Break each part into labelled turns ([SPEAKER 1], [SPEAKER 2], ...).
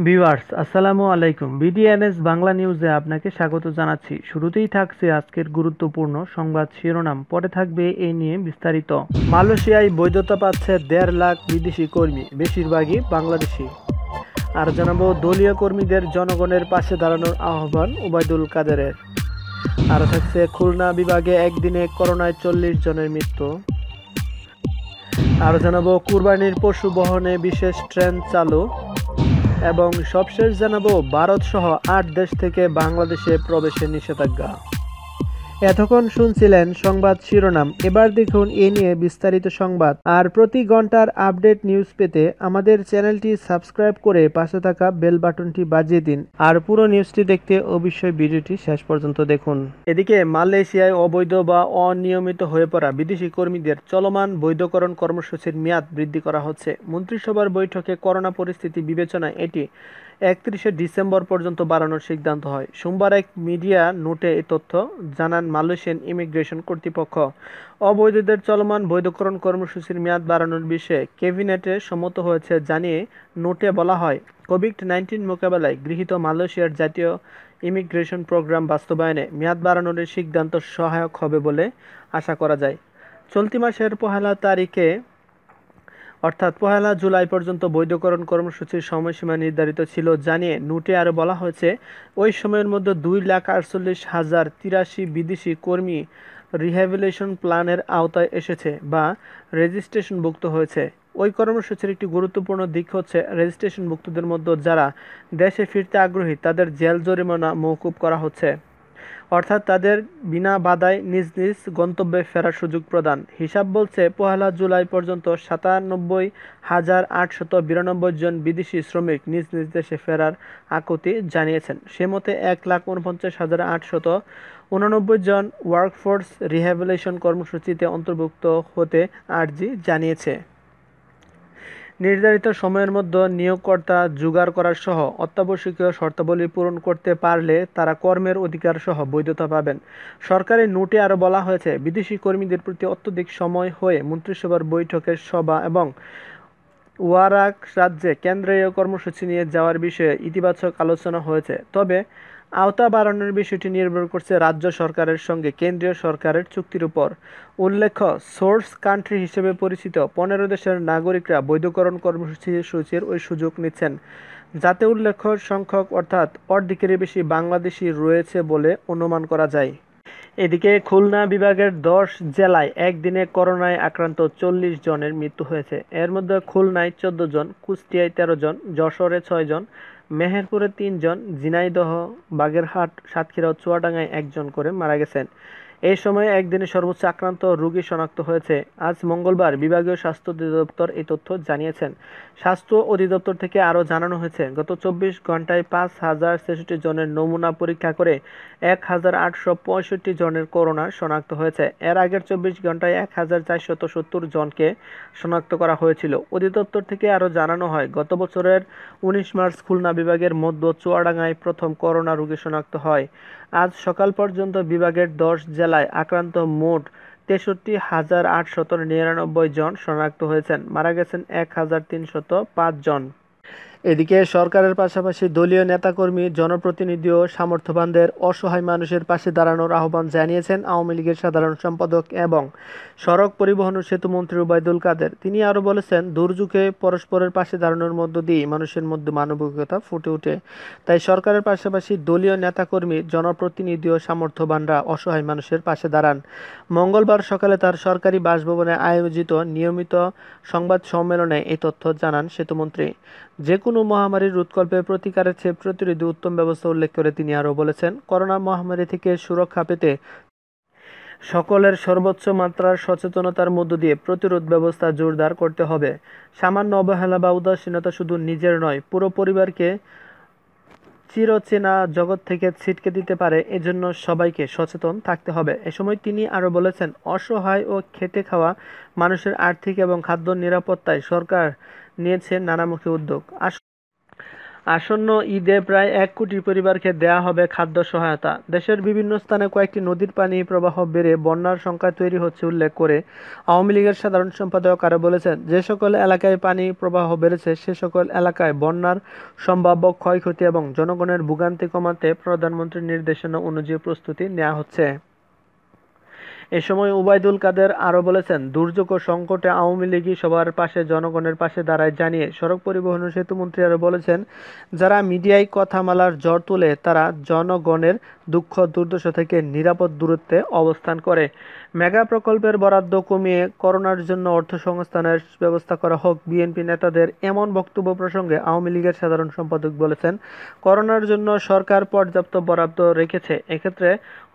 [SPEAKER 1] Viewers আসসালামু আলাইকুম। বিডিএনএস বাংলা নিউজে আপনাকে স্বাগত জানাচ্ছি। শুরুতেই থাকছে আজকের গুরুত্বপূর্ণ সংবাদ শিরোনাম, পরে থাকবে এ নিয়ে বিস্তারিত। মালয়েশিয়ায় বৈধতা পাচ্ছে ১.৫ লাখ বিদেশি কর্মী, বেশিরভাগই বাংলাদেশি। আর জানাবো দলীয় কর্মীদের জনগণের পাশে দাঁড়ানোর আহ্বান ওবায়দুল কাদেরের। আর থাকছে খুলনা বিভাগে একদিনে করোনায় ৪০ জনের মৃত্যু। আর জানাবো কুরবানির পশু বহনে বিশেষ ট্রেন চালু। এবং সবশেষ জানাবো ভারত সহ ৮ দেশ থেকে বাংলাদেশে প্রবেশে নিষেধাজ্ঞা। এতক্ষণ শুনছিলেন সংবাদ শিরোনাম, এবার দেখুন এ নিয়ে বিস্তারিত সংবাদ। আর প্রতি ঘন্টার আপডেট নিউজ পেতে আমাদের চ্যানেলটি সাবস্ক্রাইব করে পাশে থাকা বেল বাটনটি বাজিয়ে দিন। আর পুরো নিউজটি দেখতে অবশ্যই ভিডিওটি শেষ পর্যন্ত দেখুন। এদিকে মালয়েশিয়ায় অবৈধ বা অনিয়মিত হয়ে পড়া বিদেশি কর্মীদের চলমান বৈধকরণ কর্মসূচির মেয়াদ বৃদ্ধি করা হচ্ছে। মন্ত্রিসভার বৈঠকে করোনা পরিস্থিতি বিবেচনায় এটি ৩১শে ডিসেম্বর পর্যন্ত বাড়ানোর সিদ্ধান্ত হয়। সোমবার এক মিডিয়া নোটে এই তথ্য জানান মালয়েশিয়ান ইমিগ্রেশন কর্তৃপক্ষ। অবৈধদের চলমান বৈধকরণ কর্মসূচির মেয়াদ বাড়ানোর বিষয়ে ক্যাবিনেটে সম্মত হয়েছে জানিয়ে নোটে বলা হয়, কোভিড-১৯ মোকাবেলায় গৃহীত মালয়েশিয়ার জাতীয় ইমিগ্রেশন প্রোগ্রাম বাস্তবায়নে মেয়াদ বাড়ানোর সিদ্ধান্ত সহায়ক হবে বলে আশা করা যায়। চলতি মাসের ১লা তারিখে অর্থাৎ ১লা জুলাই পর্যন্ত বৈধকরণ কর্মসূচির সময়সীমা নির্ধারিত ছিল জানিয়ে নোটে আরও বলা হয়েছে, ওই সময়ের মধ্যে ২,৪৮,০৮৩ বিদেশি কর্মী রিহ্যাবিলিটেশন প্ল্যানের আওতায় এসেছে বা রেজিস্ট্রেশনভুক্ত হয়েছে। ওই কর্মসূচির একটি গুরুত্বপূর্ণ দিক হচ্ছে রেজিস্ট্রেশনভুক্তদের মধ্যে যারা দেশে ফিরতে আগ্রহী তাদের জেল জরিমানা মওকুফ করা হচ্ছে, অর্থাৎ তাদের বিনা বাধায় নিজ নিজ গন্তব্যে ফেরার সুযোগ প্রদান। হিসাব বলছে ১লা জুলাই পর্যন্ত ৯৭,৮৯২ জন বিদেশি শ্রমিক নিজ নিজ দেশে ফেরার আকুতি জানিয়েছেন। সে মতে ১,৪৯,৮৮৯ জন ওয়ার্কফোর্স রিহ্যাবিলিটেশন কর্মসূচিতে অন্তর্ভুক্ত হতে আর্জি জানিয়েছে। নির্ধারিত সময়ের মধ্যে নিয়োগকর্তা জোগাড় করার সহ অত্যাবশ্যকীয় শর্তাবলী পূরণ করতে পারলে তারা কর্মের অধিকার সহ বৈধতা পাবেন। সরকারি নোটে আরও বলা হয়েছে, বিদেশি কর্মীদের প্রতি অত্যধিক সময় হয়ে মন্ত্রিসভার বৈঠকের সভা এবং ওয়ারাক রাজ্যে কেন্দ্রীয় কর্মসূচি নিয়ে যাওয়ার বিষয়ে ইতিবাচক আলোচনা হয়েছে। তবে আওতা বাড়ানোর বিষয়টি নির্ভর করছে রাজ্য সরকারের সঙ্গে কেন্দ্রীয় সরকারের চুক্তির উপর। উল্লেখ্য, সোর্স কান্ট্রি হিসেবে পরিচিত ১৫ দেশের নাগরিকরা বৈধকরণ কর্মসূচির ওই সুযোগ নিচ্ছেন, যাতে উল্লেখ্য সংখ্যক অর্থাৎ অর্ধেকেরই বেশি বাংলাদেশি রয়েছে বলে অনুমান করা যায়। এদিকে খুলনা বিভাগের ১০ জেলায় একদিনে করোনায় আক্রান্ত ৪০ জনের মৃত্যু হয়েছে। এর মধ্যে খুলনায় ১৪ জন, কুষ্টিয়ায় ১৩ জন, যশোরে ৬ জন, মেহেরপুরে ৩ জন, ঝিনাইদহ, বাগেরহাট, সাতক্ষীরা ও চুয়াডাঙ্গায় ১ জন করে মারা গেছেন। এই সময়ে একদিনে সর্বোচ্চ আক্রান্ত রোগী শনাক্ত হয়েছে। আজ মঙ্গলবার বিভাগীয় স্বাস্থ্য অধিদপ্তর এই তথ্য জানিয়েছেন। স্বাস্থ্য অধিদপ্তর থেকে আরও জানানো হয়েছে, গত ২৪ ঘন্টায় ৫,০৬৬ জনের নমুনা পরীক্ষা করে ১,৮৬৫ জনের করোনা শনাক্ত হয়েছে। এর আগের ২৪ ঘন্টায় ১,৪৭০ জনকে শনাক্ত করা হয়েছিল। অধিদপ্তর থেকে আরও জানানো হয়, গত বছরের ১৯ মার্চ খুলনা বিভাগের মধ্য চুয়াডাঙ্গায় প্রথম করোনা রোগী শনাক্ত হয়। আজ সকাল পর্যন্ত বিভাগের ১০ জেলায় আক্রান্ত মোট ৬৩,৮৯৯ জন শনাক্ত হয়েছেন। মারা গেছেন ১,৩০৫ জন। এদিকে সরকারের পাশাপাশি দলীয় নেতাকর্মী, জনপ্রতিনিধি ও সামর্থ্যবানদের অসহায় মানুষের পাশে দাঁড়ানোর আহ্বান জানিয়েছেন আওয়ামী লীগের সাধারণ সম্পাদক এবং সড়ক পরিবহন ও সেতুমন্ত্রী ওবায়দুল কাদের। তিনি আরও বলেছেন, দুর্যোগে পরস্পরের পাশে দাঁড়ানোর মধ্য দিয়েই মানুষের মধ্যে মানবিকতা ফুটে ওঠে। তাই সরকারের পাশাপাশি দলীয় নেতাকর্মী, জনপ্রতিনিধি ও সামর্থ্যবানরা অসহায় মানুষের পাশে দাঁড়ান। মঙ্গলবার সকালে তার সরকারি বাসভবনে আয়োজিত নিয়মিত সংবাদ সম্মেলনে এই তথ্য জানান সেতুমন্ত্রী। যে কোনো মহামারীর উৎকল্পে প্রতিকারের চেয়ে প্রতিরোধী উত্তম ব্যবস্থা উল্লেখ করে তিনি আরও বলেছেন, করোনা মহামারী থেকে সুরক্ষা পেতে সকলের সর্বোচ্চ মাত্রার সচেতনতার মধ্য দিয়ে প্রতিরোধ ব্যবস্থা জোরদার করতে হবে। সামান্য অবহেলা বা উদাসীনতা শুধু নিজের নয়, পুরো পরিবারকে চিরচেনা জগৎ থেকে ছিটকে দিতে পারে। এজন্য সবাইকে সচেতন থাকতে হবে। এ সময় তিনি আরও বলেছেন, অসহায় ও খেটে খাওয়া মানুষের আর্থিক এবং খাদ্য নিরাপত্তায় সরকার নিয়েছে নানামুখী উদ্যোগ। আসন্ন ঈদে প্রায় ১ কোটি পরিবারকে দেয়া হবে খাদ্য সহায়তা। দেশের বিভিন্ন স্থানে কয়েকটি নদীর পানি প্রবাহ বেড়ে বন্যার সংখ্যা তৈরি হচ্ছে উল্লেখ করে আওয়ামী লীগের সাধারণ সম্পাদক আরও বলেছেন, যে সকল এলাকায় পানি প্রবাহ বেড়েছে সে সকল এলাকায় বন্যার সম্ভাব্য ক্ষয়ক্ষতি এবং জনগণের ভোগান্তি কমাতে প্রধানমন্ত্রীর নির্দেশনা অনুযায়ী প্রস্তুতি নেওয়া হচ্ছে। এ সময় ওবায়দুল কাদের আরও বলেছেন, দুর্যোগ ও সংকটে আওয়ামী লীগই সবার পাশে জনগণের পাশে দাঁড়ায় জানিয়ে সড়ক পরিবহন ও সেতুমন্ত্রী আরও বলেছেন, যারা মিডিয়ায় কথামালার ঝড় তোলে তারা জনগণের দুঃখ দুর্দশা থেকে নিরাপদ দূরত্বে অবস্থান করে। মেগা প্রকল্পের বরাদ্দ কমিয়ে করোনার জন্য অর্থ সংস্থানের ব্যবস্থা করা হোক। বিএনপি নেতাদের এমন বক্তব্য প্রসঙ্গে আওয়ামী লীগের সাধারণ সম্পাদক বলেছেন, করোনার জন্য সরকার পর্যাপ্ত বরাদ্দ রেখেছে, এক্ষেত্রে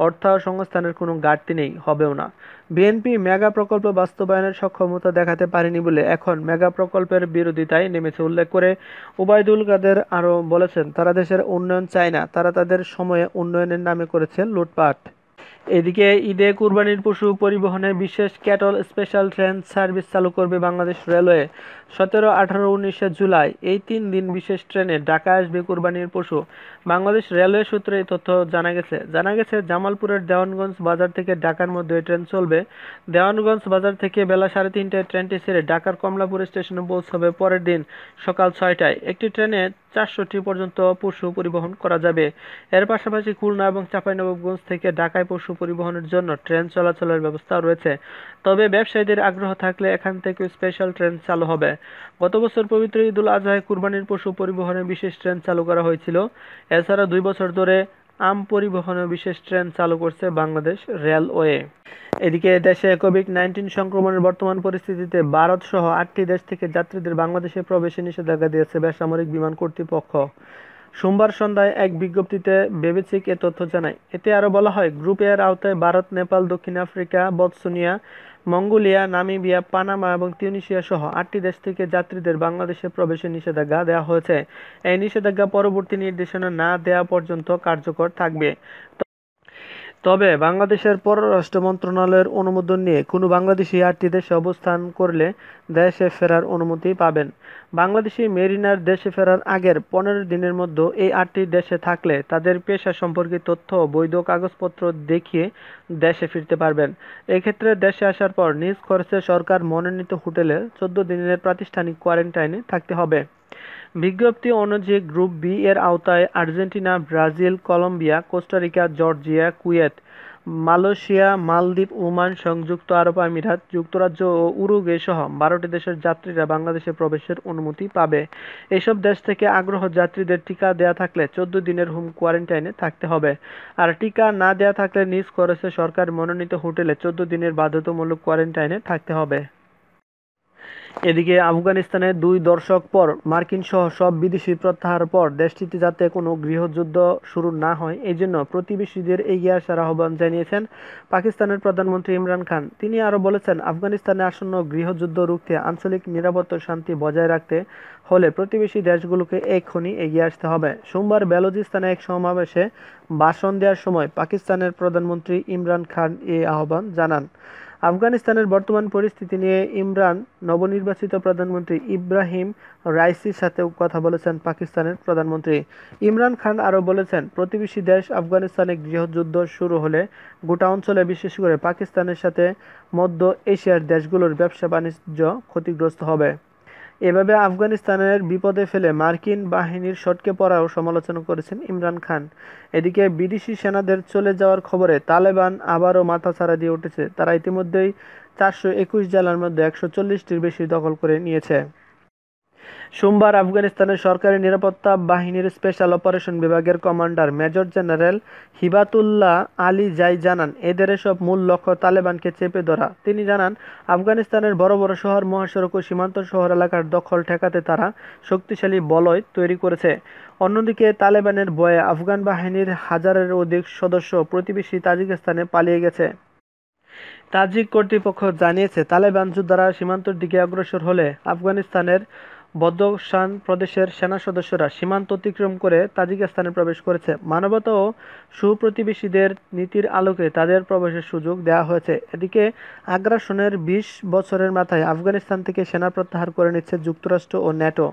[SPEAKER 1] অর্থ সংস্থানের কোনো ঘাটতি নেই, হবেও না। বিএনপি মেগা প্রকল্প বাস্তবায়নের সক্ষমতা দেখাতে পারেনি বলে এখন মেগা প্রকল্পের বিরোধিতায় নেমেছে উল্লেখ করে ওবায়দুল কাদের আরও বলেছেন, তারা দেশের উন্নয়ন চায় না, তারা তাদের সময়ে উন্নয়নের নামে করেছে লুটপাট। এদিকে ঈদে কুরবানির পশু পরিবহনে বিশেষ ক্যাটল স্পেশাল ট্রেন সার্ভিস চালু করবে বাংলাদেশ রেলওয়ে। 17, 18, 19 জুলাই এই 3 দিন বিশেষ ট্রেনে ঢাকা আসবে কুরবানির পশু। বাংলাদেশ রেলওয়ে সূত্রে এই তথ্য জানা গেছে জামালপুরের দেওয়ানগঞ্জ বাজার থেকে ঢাকার মধ্যে ট্রেন চলবে। দেওয়ানগঞ্জ বাজার থেকে বেলা 3:30টায় ট্রেনটি ছেড়ে ঢাকার কমলাপুর স্টেশনে পৌঁছাবে পরের দিন সকাল 6টায়। একটি ট্রেনে 400টি পর্যন্ত পশু পরিবহন করা যাবে। এর পাশাপাশি খুলনা এবং চাঁপাইনবাবগঞ্জ থেকে ঢাকায় পশু পরিবহনের জন্য ট্রেন চলাচলের ব্যবস্থা রয়েছে। তবে ব্যবসায়ীদের আগ্রহ থাকলে এখান থেকে স্পেশাল ট্রেন চালু হবে। গত বছর পবিত্র ঈদুল আজহায় কুরবানির পশু পরিবহনে বিশেষ ট্রেন চালু করা হয়েছিল। এছাড়া 2 বছর ধরে আম পরিবহনে বিশেষ ট্রেন চালু করছে বাংলাদেশ রেলওয়ে। এদিকে দেশে কোভিড-19 সংক্রমণের বর্তমান পরিস্থিতিতে ভারত সহ 8টি দেশ থেকে যাত্রীদের বাংলাদেশে প্রবেশে নিষেধাজ্ঞা দিয়েছে বেসামরিক বিমান কর্তৃপক্ষ। সোমবার সন্ধ্যায় এক বিজ্ঞপ্তিতে বিবিসিকে এ তথ্য জানায়। এতে আরও বলা হয়, গ্রুপ এর আওতায় ভারত, নেপাল, দক্ষিণ আফ্রিকা, বতসুনিয়া, মঙ্গোলিয়া, নামিবিয়া, পানামা এবং তিউনিসিয়া সহ 8টি দেশ থেকে যাত্রীদের বাংলাদেশে প্রবেশে নিষেধাজ্ঞা দেওয়া হয়েছে। এই নিষেধাজ্ঞা পরবর্তী নির্দেশনা না দেওয়া পর্যন্ত কার্যকর থাকবে। তবে বাংলাদেশের পররাষ্ট্র মন্ত্রণালয়ের অনুমোদন নিয়ে কোনো বাংলাদেশি 8টি দেশে অবস্থান করলে দেশে ফেরার অনুমতি পাবেন। বাংলাদেশি মেরিনার দেশে ফেরার আগের 15 দিনের মধ্যে এই 8টি দেশে থাকলে তাদের পেশা সম্পর্কিত তথ্য ও বৈধ কাগজপত্র দেখিয়ে দেশে ফিরতে পারবেন। এক্ষেত্রে দেশে আসার পর নিজ খরচে সরকার মনোনীত হোটেলে 14 দিনের প্রাতিষ্ঠানিক কোয়ারেন্টাইনে থাকতে হবে। বিজ্ঞপ্তি অনুযায়ী গ্রুপ বি এর আওতায় Argentina, Brazil, Colombia, Costa Rica, Georgia, Kuwait, Malaysia, মালদ্বীপ, ওমান, সংযুক্ত আরব আমিরাত, যুক্তরাজ্য ও উরুগুয়ে সহ 12টি দেশের যাত্রীরা বাংলাদেশে প্রবেশের অনুমতি পাবে। এসব দেশ থেকে আগ্রহ যাত্রীদের টিকা দেয়া থাকলে 14 দিনের হোম কোয়ারেন্টাইনে থাকতে হবে। আর টিকা না দেয়া থাকলে নিজ খরচে সরকার মনোনীত হোটেলে 14 দিনের বাধ্যতামূলক কোয়ারেন্টাইনে থাকতে হবে। এদিকে আফগানিস্তানে 2 দশক পর মার্কিন সহ সব বিদেশি প্রত্যাহারের পর দেশটিতে যাতে কোনো গৃহযুদ্ধ শুরু না হয় এজন্য প্রতিবেশীদের এগিয়ে আসার আহ্বান জানিয়েছেন পাকিস্তানের প্রধানমন্ত্রী ইমরান খান। তিনি আরও বলেছেন, আফগানিস্তানে আসন্ন গৃহযুদ্ধ রুখতে আঞ্চলিক নিরাপত্তা ও শান্তি বজায় রাখতে হলে প্রতিবেশী দেশগুলোকে এক্ষুনি এগিয়ে আসতে হবে। সোমবার বেলুচিস্তানে এক সমাবেশে ভাষণ দেওয়ার সময় পাকিস্তানের প্রধানমন্ত্রী ইমরান খান এ আহ্বান জানান। আফগানিস্তানের বর্তমান পরিস্থিতি নিয়ে ইমরান নবনির্বাচিত প্রধানমন্ত্রী ইব্রাহিম রাইসির সাথেও কথা বলেছেন পাকিস্তানের প্রধানমন্ত্রী। ইমরান খান আরও বলেছেন, প্রতিবেশী দেশ আফগানিস্তানে গৃহযুদ্ধ শুরু হলে গোটা অঞ্চলে বিশেষ করে পাকিস্তানের সাথে মধ্য এশিয়ার দেশগুলোর ব্যবসা বাণিজ্য ক্ষতিগ্রস্ত হবে। এভাবে আফগানিস্তানের বিপদে ফেলে মার্কিন বাহিনীর সটকে পড়াও সমালোচনা করেছেন ইমরান খান। এদিকে বিদেশি সেনাদের চলে যাওয়ার খবরে তালেবান আবারও মাথাচাড়া দিয়ে উঠেছে। তারা ইতিমধ্যেই 421 জেলার মধ্যে 140টির বেশি দখল করে নিয়েছে। সোমবার আফগানিস্তানের সরকারি নিরাপত্তা বাহিনীর স্পেশাল অপারেশন বিভাগের commander major general Hibatullah Ali জাই জানান, এদের এসব মূল লক্ষ্য তালেবানকে চেপে ধরা। তিনি জানান, আফগানিস্তানের বড় বড় শহর, মহাসড়ক ও সীমান্ত শহর এলাকার দখল ঠেকাতে তারা শক্তিশালী বলয় তৈরি করেছে। অন্যদিকে তালেবানের ভয়ে আফগান বাহিনীর 1000-এর অধিক সদস্য প্রতিবেশী তাজিকিস্তানে পালিয়ে গেছে। তাজিক কর্তৃপক্ষ জানিয়েছে, তালেবান যোদ্ধারা সীমান্তের দিকে অগ্রসর হলে আফগানিস্তানের বদখান প্রদেশের সেনা সদস্যরা সীমান্ত অতিক্রম করে তাজিকিস্তানে প্রবেশ করেছে। মানবতা ও সুপ্রতিবেশীদের নীতির আলোকে তাদের প্রবেশের সুযোগ দেওয়া হয়েছে। এদিকে আগ্রাসনের ২০ বছরের মাথায় আফগানিস্তান থেকে সেনা প্রত্যাহার করে নিচ্ছে যুক্তরাষ্ট্র ও ন্যাটো।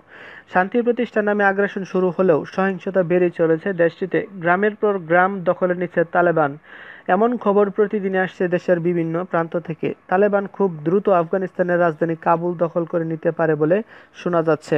[SPEAKER 1] শান্তি প্রতিষ্ঠার নামে আগ্রাসন শুরু হলেও সহিংসতা বেড়েই চলেছে দেশটিতে। গ্রামের পর গ্রাম দখলে নিচ্ছে তালেবান। এমন খবর প্রতিদিনই আসছে দেশের বিভিন্ন প্রান্ত থেকে। তালেবান খুব দ্রুত আফগানিস্তানের রাজধানী কাবুল দখল করে নিতে পারে বলে শোনা যাচ্ছে।